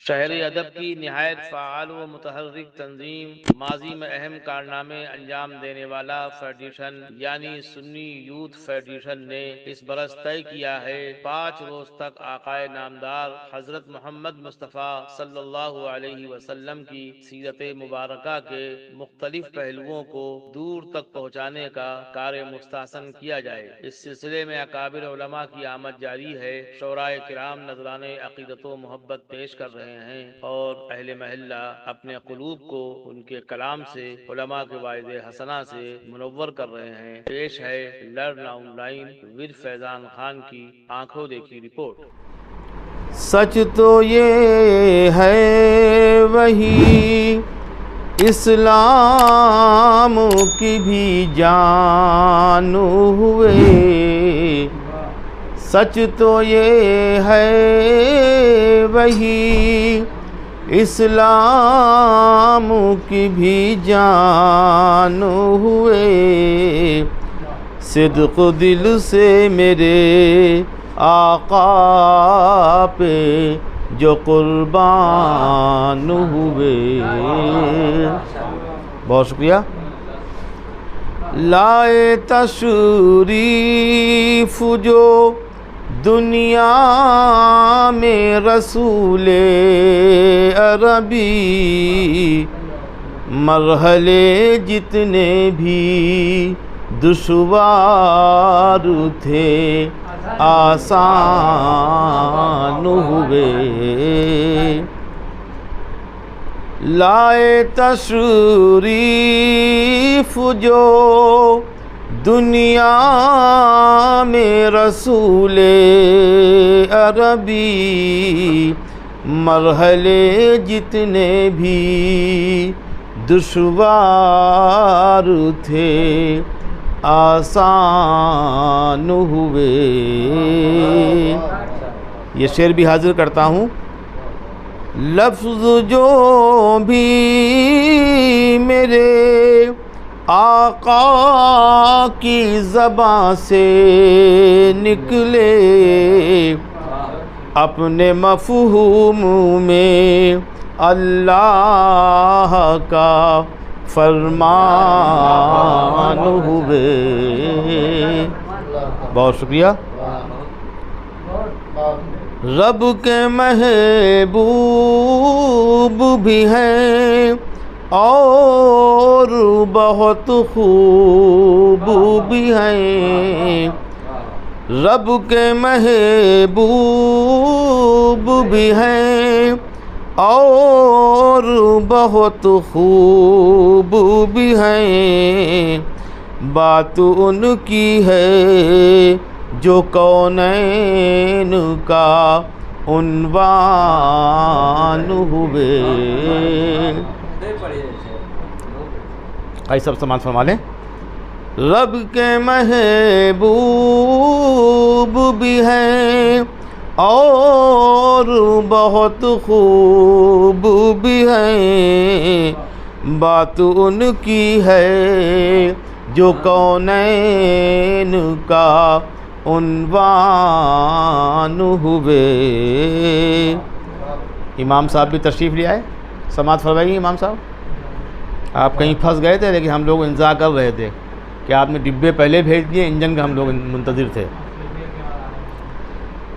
شہر ادب کی نہایت فعال و متحرک تنظیم، ماضی میں اہم کارنامے انجام دینے والا فیڈریشن یعنی سنی یوتھ فیڈریشن نے اس برس طے کیا ہے 5 روز تک آقائے نامدار حضرت محمد مصطفیٰ صلی اللہ علیہ وسلم کی سیرت مبارکہ کے مختلف پہلوؤں کو دور تک پہنچانے کا کار مستحسن کیا جائے۔ اس سلسلے میں اکابر علماء کی آمد جاری ہے۔ شعراء کرام نذرانے عقیدت و محبت پیش کر رہے ہیں اور اہل محلہ اپنے قلوب کو ان کے کلام سے، علماء کے واعظ حسنہ سے منور کر رہے ہیں۔ پیش ہے لرن آن لائن ود فیضان خان کی آنکھوں دیکھی رپورٹ۔ سچ تو یہ ہے وہی اسلام کی بھی جان ہوئے، سچ تو یہ ہے وہی اسلام کی بھی جان ہوئے، صدق دل سے میرے آقا پہ جو قربان ہوئے۔ بہت شکریہ۔ لائے تشریف جو دنیا میں رسول عربی، مرحلے جتنے بھی دشوار تھے آسان ہوئے، لائے تشریف جو دنیا میں رسول عربی، مرحلے جتنے بھی دشوار تھے آسان ہوئے۔ یہ شعر بھی حاضر کرتا ہوں۔ لفظ جو بھی میرے آقا کی زبان سے نکلے، اپنے مفہوم میں اللہ کا فرمان ہوئے۔ بہت شکریہ۔ رب کے محبوب بھی ہیں اور بہت خوب بھی ہیں، رب کے محبوب بھی ہیں اور بہت خوب بھی ہیں، بات ان کی ہے جو کونین کا عنوان ہوئے۔ آئی سب سامان فرما لیں۔ رب کے محبوب بھی ہیں اور بہت خوب بھی ہیں، بات ان کی ہے جو کونین کا عنوان ہوئے۔ امام صاحب بھی تشریف لے آئے، سماعت فرمائیے۔ امام صاحب آپ کہیں پھنس گئے تھے، لیکن ہم لوگ انتظار کر رہے تھے کہ آپ نے ڈبے پہلے بھیج دیے، انجن کا ہم لوگ منتظر تھے۔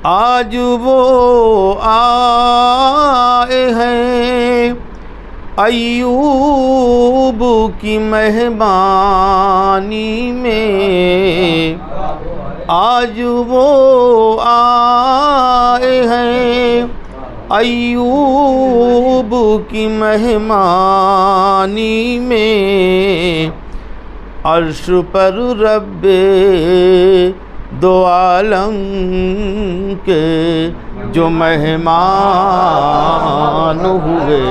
آج وہ آئے ہیں ایوب کی مہمانی میں، آج وہ آئے ہیں ایوب کی مہمانی میں، عرش پر رب دو عالم کے جو مہمان ہوئے۔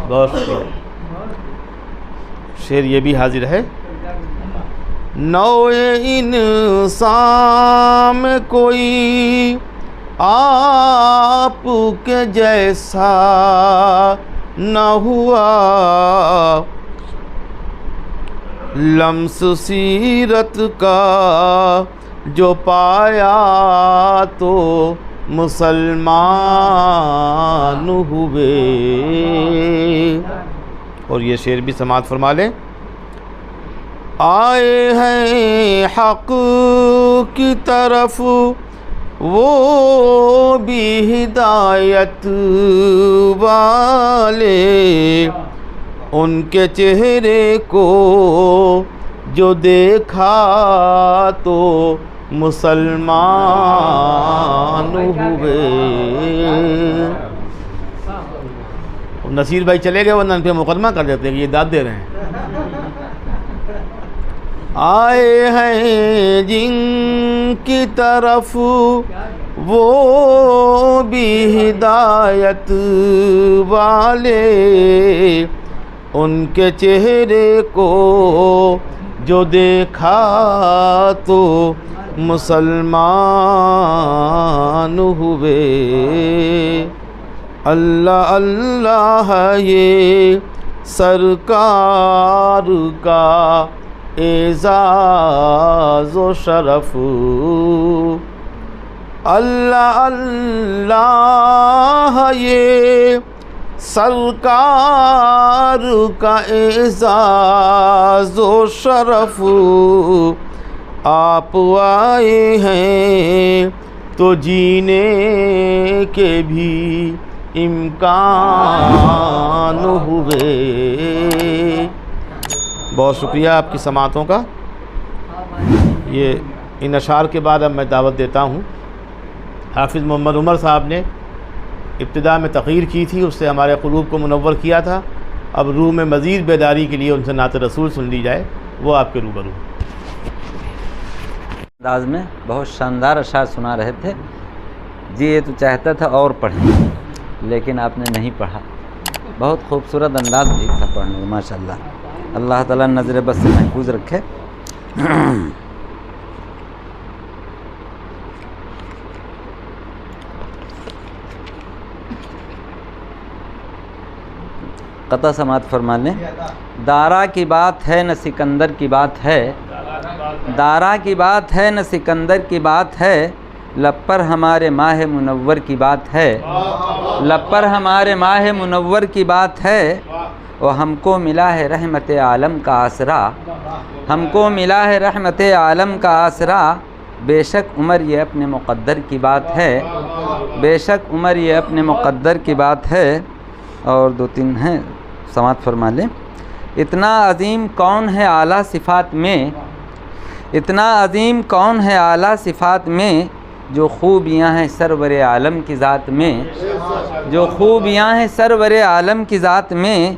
بہت شکریہ۔ شعر یہ بھی حاضر ہے۔ نوع انسان میں کوئی آپ کے جیسا نہ ہوا، لمس سیرت کا جو پایا تو مسلمان ہوئے. اور یہ شعر بھی سماعت فرما لیں. آئے ہیں حق کی طرف وہ بھی ہدایت والے، ان کے چہرے کو جو دیکھا تو مسلمان ہوئے. نصیر بھائی چلے گئے ورنہ ان پہ مقدمہ کر دیتے ہیں کہ یہ داد دے رہے ہیں. آئے ہیں جن کی طرف وہ بھی ہدایت والے، ان کے چہرے کو جو دیکھا تو مسلمان ہوئے. اللہ اللہ یہ سرکار کا اعزاز و شرف، اللہ اللہ یہ سرکار کا اعزاز و شرف. آپ آئے ہیں تو جینے کے بھی امکان ہوئے. بہت شکریہ آپ کی سماعتوں کا. یہ ان اشعار کے بعد اب میں دعوت دیتا ہوں. حافظ محمد عمر صاحب نے ابتدا میں تقریر کی تھی، اس سے ہمارے قلوب کو منور کیا تھا. اب روح میں مزید بیداری کے لیے ان سے نعت رسول سن لی جائے. وہ آپ کے روبرو انداز میں بہت شاندار اشعار سنا رہے تھے. جی یہ تو چاہتا تھا اور پڑھیں لیکن آپ نے نہیں پڑھا. بہت خوبصورت انداز بھی تھا پڑھنے میں ماشاء اللہ. اللہ تعالیٰ نظر بس سے محفوظ رکھے. قطع سماعت فرما لیں. دارا کی بات ہے نہ سکندر کی بات ہے، دارا کی بات ہے نہ سکندر کی بات ہے، لب پر ہمارے ماہ منور کی بات ہے، لب پر ہمارے ماہ منور کی بات ہے. اور ہم کو ملا ہے رحمت عالم کا آسرا، ہم کو ملا ہے رحمت عالم کا آسرا. بے شک عمر یہ اپنے مقدر کی بات ہے، بے شک عمر یہ اپنے مقدر کی بات ہے. اور دو تین ہیں سماعت فرما لیں. اتنا عظیم کون ہے اعلیٰ صفات میں، اتنا عظیم کون ہے اعلیٰ صفات میں، جو خوبیاں ہیں سرور عالم کی ذات میں، جو خوبیاں ہیں سرور عالم کی ذات میں.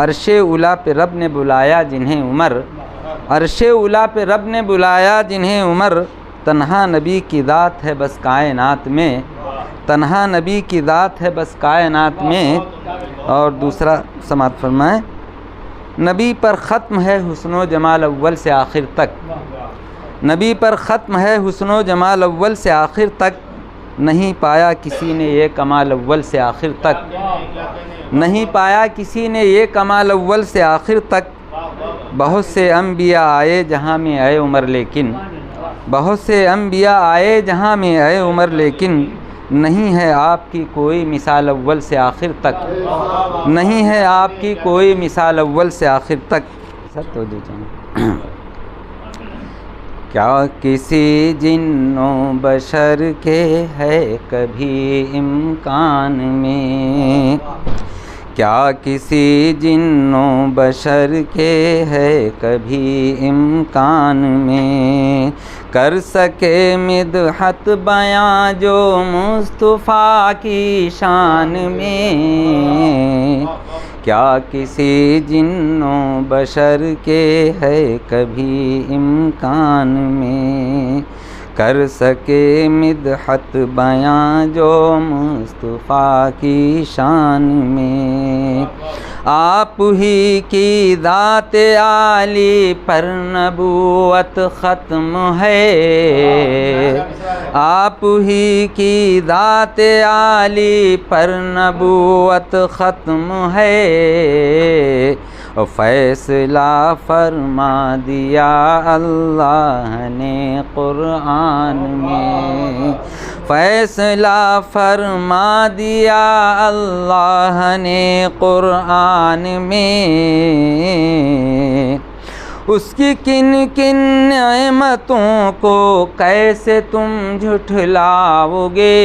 عرش اولیٰ پہ رب نے بلایا جنہیں عمر، عرش اولیٰ پہ رب نے بلایا جنہیں عمر. تنہا نبی کی ذات ہے بس کائنات میں، تنہا نبی کی ذات ہے بس کائنات میں. اور دوسرا سماعت فرمائیں. نبی پر ختم ہے حسن و جمال اول سے آخر تک، نبی پر ختم ہے حسن و جمال اول سے آخر تک. نہیں پایا کسی نے یہ کمال اول سے آخر تک، نہیں پایا کسی نے یہ کمال اول سے آخر تک. بہت سے انبیاء آئے جہاں میں اے عمر لیکن، بہت سے انبیاء آئے جہاں میں اے عمر لیکن، نہیں ہے آپ کی کوئی مثال اول سے آخر تک، نہیں ہے آپ کی کوئی مثال اول سے آخر تک. سر تو دو جائیں. کیا کسی جن و بشر کے ہے کبھی امکان میں، کیا کسی جن و بشر کے ہے کبھی امکان میں، کر سکے مدحت بیاں جو مصطفیٰ کی شان میں. کیا کسی جن و بشر کے ہے کبھی امکان میں، کر سکے مدحت بیاں جو مصطفیٰ کی شان میں. آپ ہی کی ذات عالی پر نبوت ختم ہے، آپ ہی کی ذات عالی پر نبوت ختم ہے. اور فیصلہ فرما دیا اللہ نے قرآن میں، فیصلہ فرما دیا اللہ نے قرآن میں، اس کی کن کن نعمتوں کو کیسے تم جھٹلاؤ گے،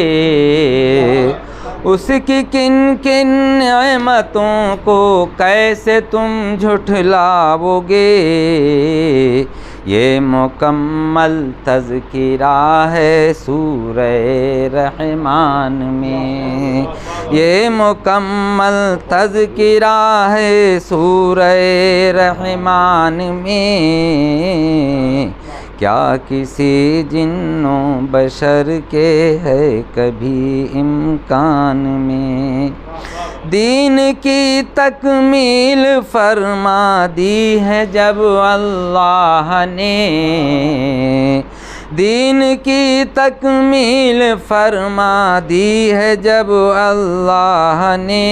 اس کی کن کن نعمتوں کو کیسے تم جھٹلاؤ گے، یہ مکمل تذکرہ ہے سورہ رحمان میں، یہ مکمل تذکرہ ہے سورہ رحمان میں، کیا کسی جن و بشر کے ہے کبھی امکان میں، دین کی تکمیل فرما دی ہے جب اللہ نے، دین کی تکمیل فرما دی ہے جب اللہ نے،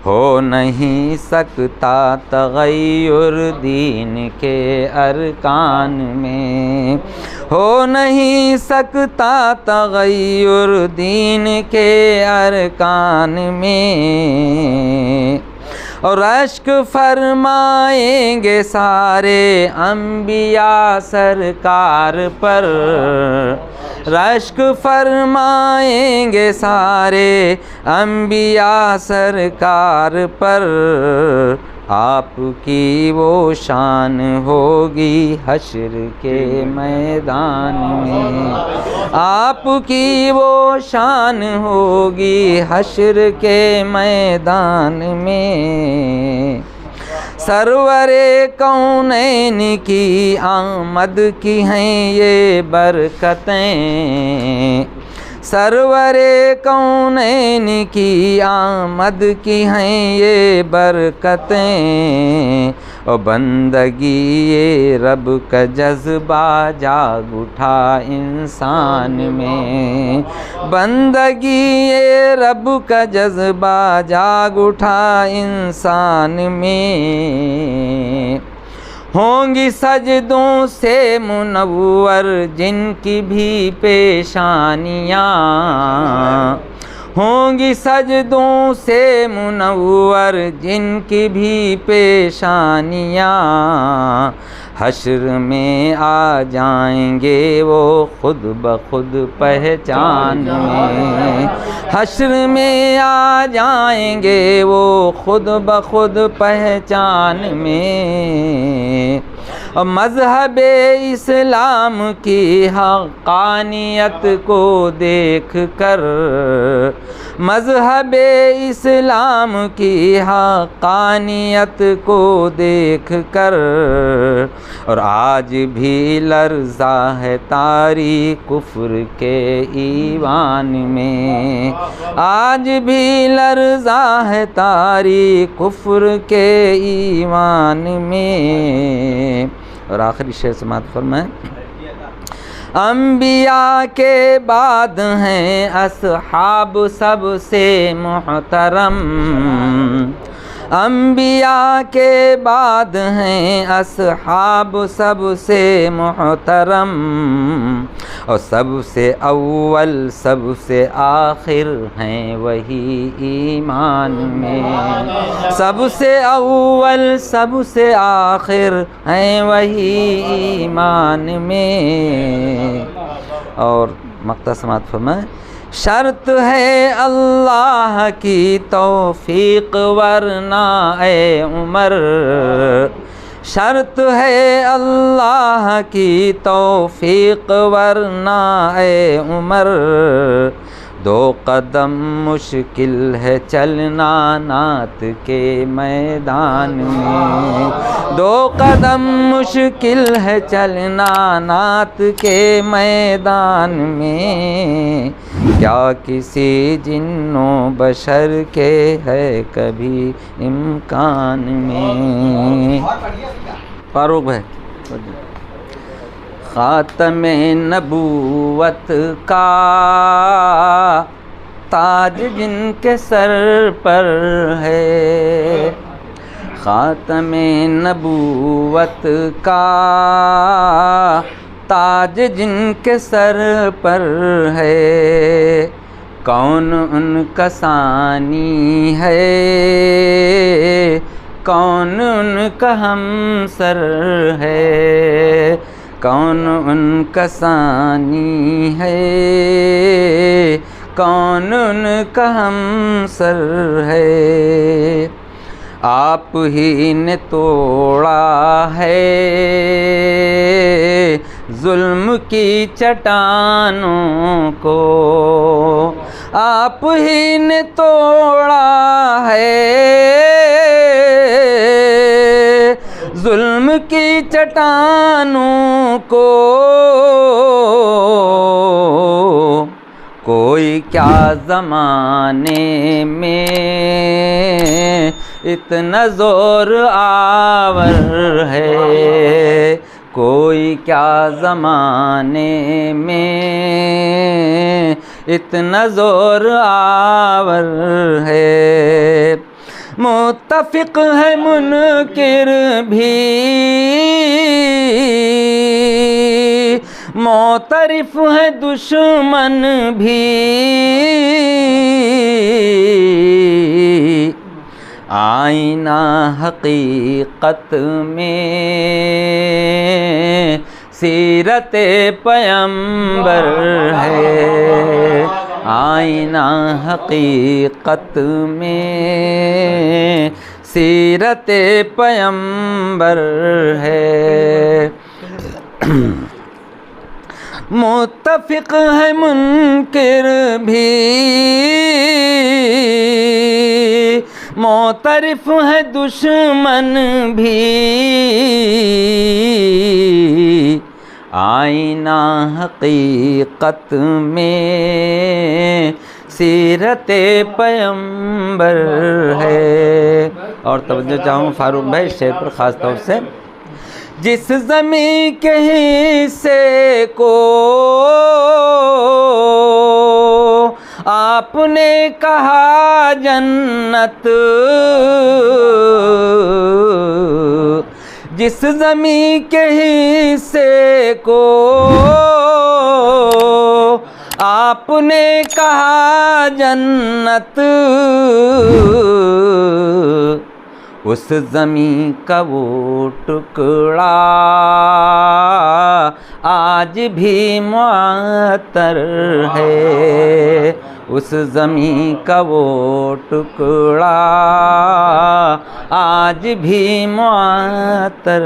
ہو نہیں سکتا تغیر دین کے ارکان میں، ہو نہیں سکتا تغیر دین کے ارکان میں، اور اشک فرمائیں گے سارے انبیاء سرکار پر، رشک فرمائیں گے سارے انبیاء سرکار پر، آپ کی وہ شان ہوگی حشر کے میدان میں، آپ کی وہ شان ہوگی حشر کے میدان میں، سرور کونین کی آمد کی ہیں یہ برکتیں، سرور کونین کی آمد کی ہیں یہ برکتیں، اور بندگی یہ رب کا جذبہ جاگ اٹھا انسان میں، بندگی یہ رب کا جذبہ جاگ اٹھا انسان میں، ہوں گی سجدوں سے منور جن کی بھی پیشانیاں، ہوں گی سجدوں سے منور جن کی بھی پیشانیاں، حشر میں آ جائیں گے وہ خود بخود پہچان میں، حشر میں آ جائیں گے وہ خود بخود پہچان میں، اور مذہب اسلام کی حقانیت کو دیکھ کر، مذہب اسلام کی حقانیت کو دیکھ کر، اور آج بھی لرزہ ہے طاری کفر کے ایوان میں، آج بھی لرزہ ہے طاری کفر کے ایوان میں، اور آخری شعر سماعت فرمائیں، انبیاء کے بعد ہیں اصحاب سب سے محترم، انبیاء کے بعد ہیں اصحاب سب سے محترم، اور سب سے اول سب سے آخر ہیں وہی ایمان میں، سب سے اول سب سے آخر ہیں وہی ایمان میں، اور مقطع سماعت فرمائیں، شرط ہے اللہ کی توفیق ورنہ اے عمر، شرط ہے اللہ کی توفیق ورنہ اے عمر، دو قدم مشکل ہے چلنا نعت کے میدان میں، دو قدم مشکل ہے چلنا نعت کے میدان میں، کیا کسی جن و بشر کے ہے کبھی امکان میں۔ فاروق بھائی، خاتم نبوت کا تاج جن کے سر پر ہے، خاتم نبوت کا تاج جن کے سر پر ہے، کون ان کا ثانی ہے، کون ان کا ہمسر ہے، کون ان کا ثانی ہے، کون ان کا ہمسر ہے، آپ ہی نے توڑا ہے ظلم کی چٹانوں کو، آپ ہی نے توڑا ہے ظلم کی چٹانوں کو، کوئی کیا زمانے میں اتنا زور آور ہے، کوئی کیا زمانے میں اتنا زور آور ہے، متفق ہے منکر بھی معترف ہے دشمن بھی، آئینہ حقیقت میں سیرت پیمبر ہے، آئینہ حقیقت میں سیرت پیمبر ہے، متفق ہے منکر بھی معترف ہے دشمن بھی، آئینہ حقیقت میں سیرت پیمبر ہے۔ اور توجہ چاہوں فاروق بھائی شعر پر خاص طور سے، جس زمین کے حصے کو آپ نے کہا جنت، جس زمین کے حصے کو آپ نے کہا جنت، اس زمین کا وہ ٹکڑا آج بھی معطر ہے، اس زمین کا وہ ٹکڑا آج بھی معطر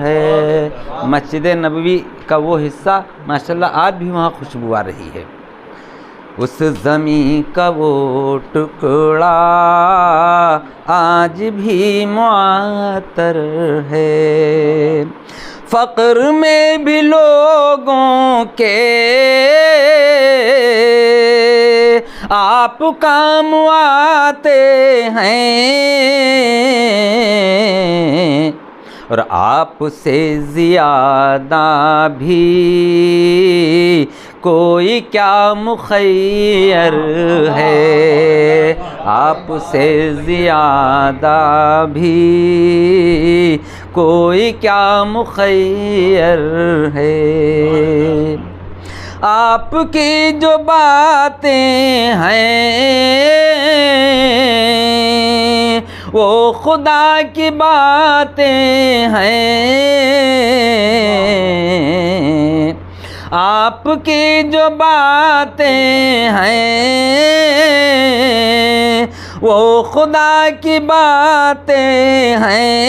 ہے۔ مسجد نبوی کا وہ حصہ ماشاءاللہ آج بھی وہاں خوشبو آ رہی ہے، اس زمین کا وہ ٹکڑا آج بھی معطر ہے، فقر میں بھی لوگوں کے آپ کام آتے ہیں، اور آپ سے زیادہ بھی کوئی کیا مخیر ہے، آپ سے زیادہ بھی کوئی کیا مخیر ہے، آپ کی جو باتیں ہیں وہ خدا کی باتیں ہیں، آپ کی جو باتیں ہیں وہ خدا کی باتیں ہیں،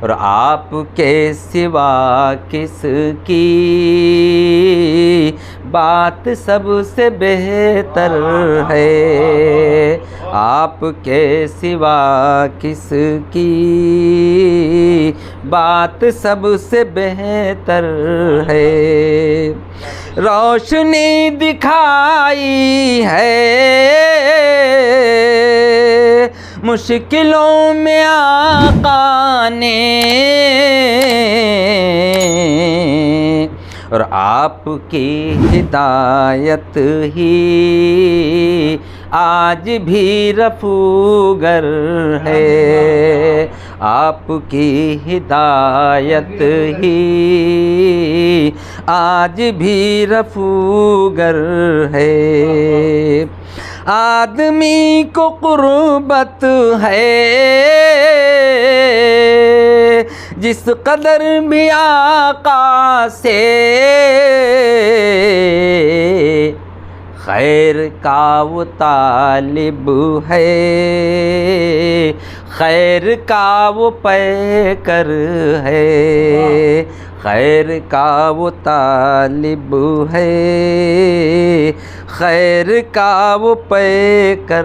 اور آپ کے سوا کس کی بات سب سے بہتر ہے، آپ کے سوا کس کی بات سب سے بہتر ہے، روشنی دکھائی ہے مشکلوں میں آقا نے، اور آپ کی ہدایت ہی آج بھی رفوگر ہے، آپ کی ہدایت ہی آج بھی رفوگر ہے۔ آدمی کو قربت ہے جس قدر بھی آقا سے، خیر کا وہ طالب ہے، خیر کا وہ پیکر ہے، خیر کا وہ طالب ہے، خیر کا وہ پیکر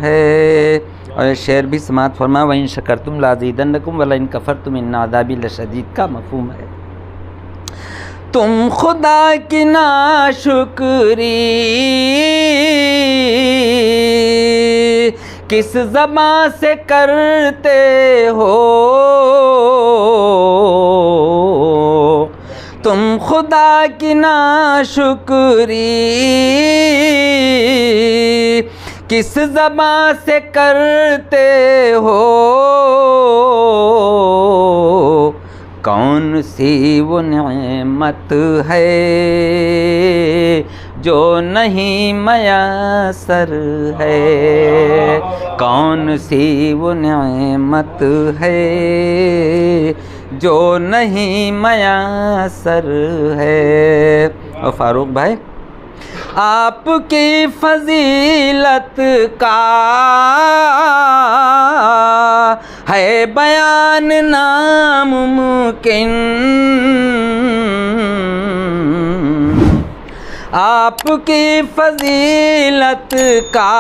ہے۔ اور شعر بھی سماعت فرما، وَإِن شَكَرْتُمْ لَأَزِيدَنَّكُمْ وَلَئِن كَفَرْتُمْ إِنَّ عَذَابِي لَشَدِيدٌ کا مفہوم ہے۔ تم خدا کی ناشکری کس زبان سے کرتے ہو، تم خدا کی ناشکری کس زبان سے کرتے ہو، کون سی وہ نعمت ہے جو نہیں میسر ہے، کون سی وہ نعمت ہے جو نہیں میسر ہے۔ اور فاروق بھائی، آپ کی فضیلت کا ہے بیان ناممکن، آپ کی فضیلت کا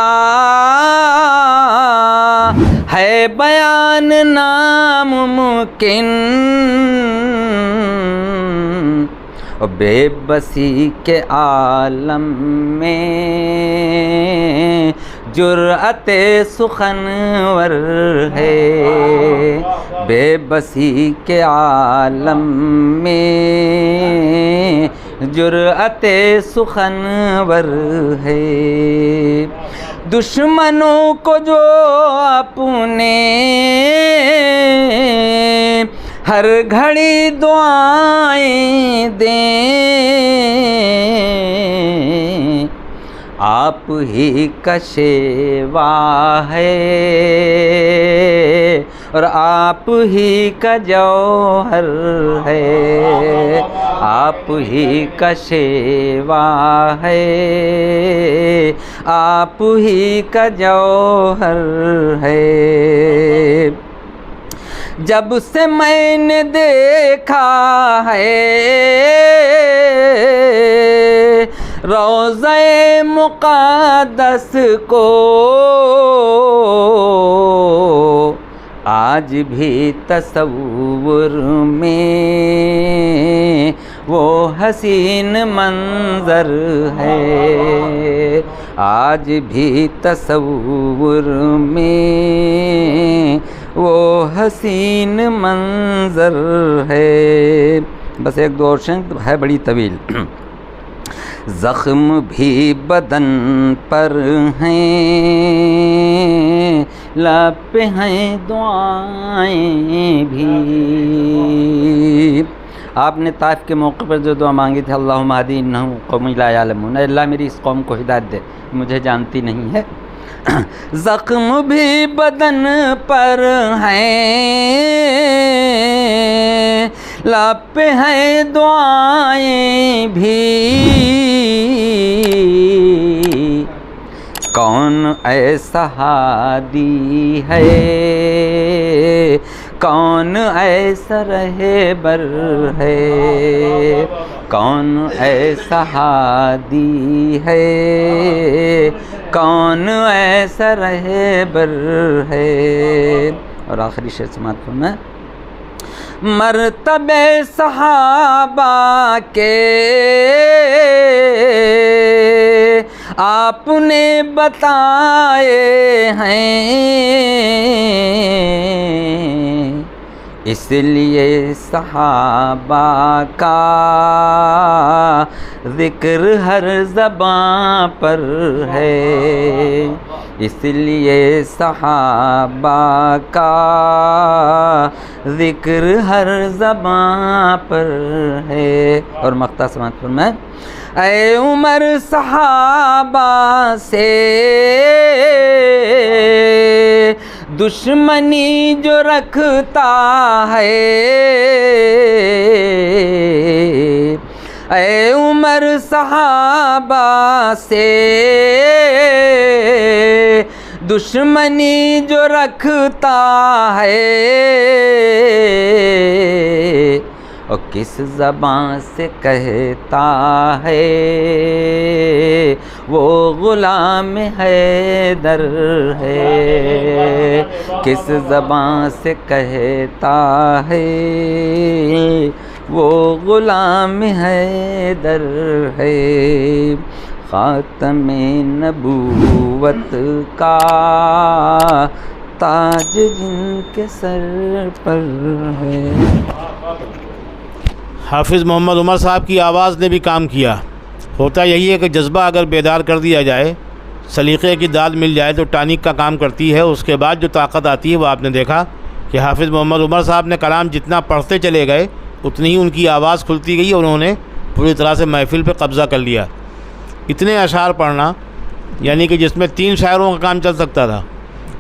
ہے بیان ناممکن، بے بسی کے عالم میں جرأت سخنور ہے، بے بسی کے عالم میں جرأت سخنور ہے۔ دشمنوں کو جو اپنے ہر گھڑی دعائیں دیں، آپ ہی کا شیوا ہے اور آپ ہی کا جوہر ہے، آپ ہی کا شیوا ہے، آپ ہی کا جوہر ہے۔ جب سے میں نے دیکھا ہے روضہ مقدس کو، آج بھی تصور میں وہ حسین منظر ہے، آج بھی تصور میں وہ حسین منظر ہے۔ بس ایک دو اور شعر ہے بڑی طویل۔ زخم بھی بدن پر ہیں، لب پہ ہیں دعائیں بھی، آپ نے طائف کے موقع پر جو دعا مانگی تھی، اللہم اہدی انہم قوم لا یعلمون، اے اللہ میری اس قوم کو ہدایت دے، مجھے جانتی نہیں ہے۔ زخم بھی بدن پر ہیں، لب پہ ہیں دعائیں بھی، کون ایسا ہادی ہے، کون ایسا رہبر ہے، کون ایسا ہادی ہے، کون ایسا رہبر ہے۔ اور آخری شعر سماعت فرمائیں۔ مرتبے صحابہ کے آپ نے بتائے ہیں، اس لیے صحابہ کا ذکر ہر زباں پر ہے، اس لیے صحابہ کا ذکر ہر زباں پر ہے۔ اور مقطع سماعت فرمائیں، اے عمر صحابہ سے دشمنی جو رکھتا ہے، اے عمر صحابہ سے دشمنی جو رکھتا ہے، اور کس زبان سے کہتا ہے وہ غلام حیدر ہے، کس زبان سے کہتا ہے وہ غلام حیدر ہے، خاتم نبوت کا تاج جن کے سر پر ہے۔ حافظ محمد عمر صاحب کی آواز نے بھی کام کیا۔ ہوتا یہی ہے کہ جذبہ اگر بیدار کر دیا جائے، سلیقے کی داد مل جائے تو ٹانک کا کام کرتی ہے، اس کے بعد جو طاقت آتی ہے وہ آپ نے دیکھا کہ حافظ محمد عمر صاحب نے کلام جتنا پڑھتے چلے گئے اتنی ہی ان کی آواز کھلتی گئی اور انہوں نے پوری طرح سے محفل پہ قبضہ کر لیا۔ اتنے اشعار پڑھنا یعنی کہ جس میں 3 شاعروں کا کام چل سکتا تھا،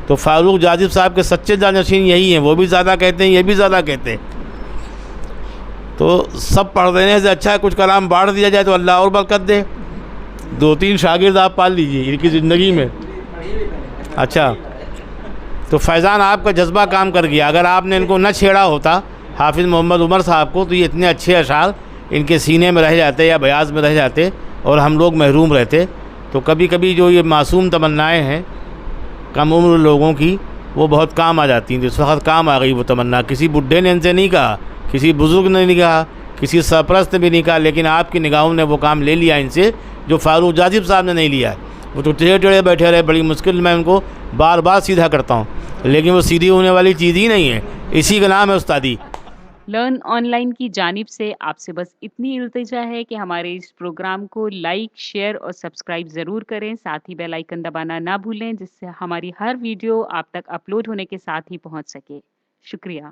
تو فاروق جاذب صاحب کے سچے جانشین یہی ہیں، وہ بھی زیادہ کہتے ہیں، یہ بھی زیادہ کہتے ہیں۔ تو سب پڑھ دینے سے اچھا ہے کچھ کلام بانٹ دیا جائے تو اللہ اور برکت دے۔ 2-3 شاگرد آپ پال لیجیے ان کی زندگی میں۔ اچھا، تو فیضان آپ کا جذبہ کام کر گیا۔ اگر آپ نے ان کو نہ چھیڑا ہوتا حافظ محمد عمر صاحب کو، تو یہ اتنے اچھے اشعار ان کے سینے میں رہ جاتے یا بیاض میں رہ جاتے اور ہم لوگ محروم رہتے۔ تو کبھی کبھی جو یہ معصوم تمنائیں ہیں کم عمر لوگوں کی، وہ بہت کام آ جاتی ہیں۔ تو اس وقت کام آ گئی وہ تمنا۔ کسی بڈھے نے ان سے نہیں کہا، کسی بزرگ نے نہیں کہا، کسی سرپرست نے بھی نہیں کہا، لیکن آپ کی نگاہوں نے وہ کام لے لیا ان سے جو فاروق جاذب صاحب نے نہیں لیا ہے۔ وہ تو ٹیڑھے ٹیڑھے بیٹھے رہے، بڑی مشکل میں ان کو بار بار سیدھا کرتا ہوں، لیکن وہ سیدھی ہونے والی چیز ہی نہیں ہے، اسی کا نام ہے استادی۔ لرن آن لائن کی جانب سے آپ سے بس اتنی التجا ہے کہ ہمارے اس پروگرام کو لائک، شیئر اور سبسکرائب ضرور کریں، ساتھ ہی بیل آئیکن دبانا نہ بھولیں، جس سے ہماری ہر ویڈیو آپ تک اپلوڈ ہونے کے ساتھ ہی پہنچ سکے۔ شکریہ۔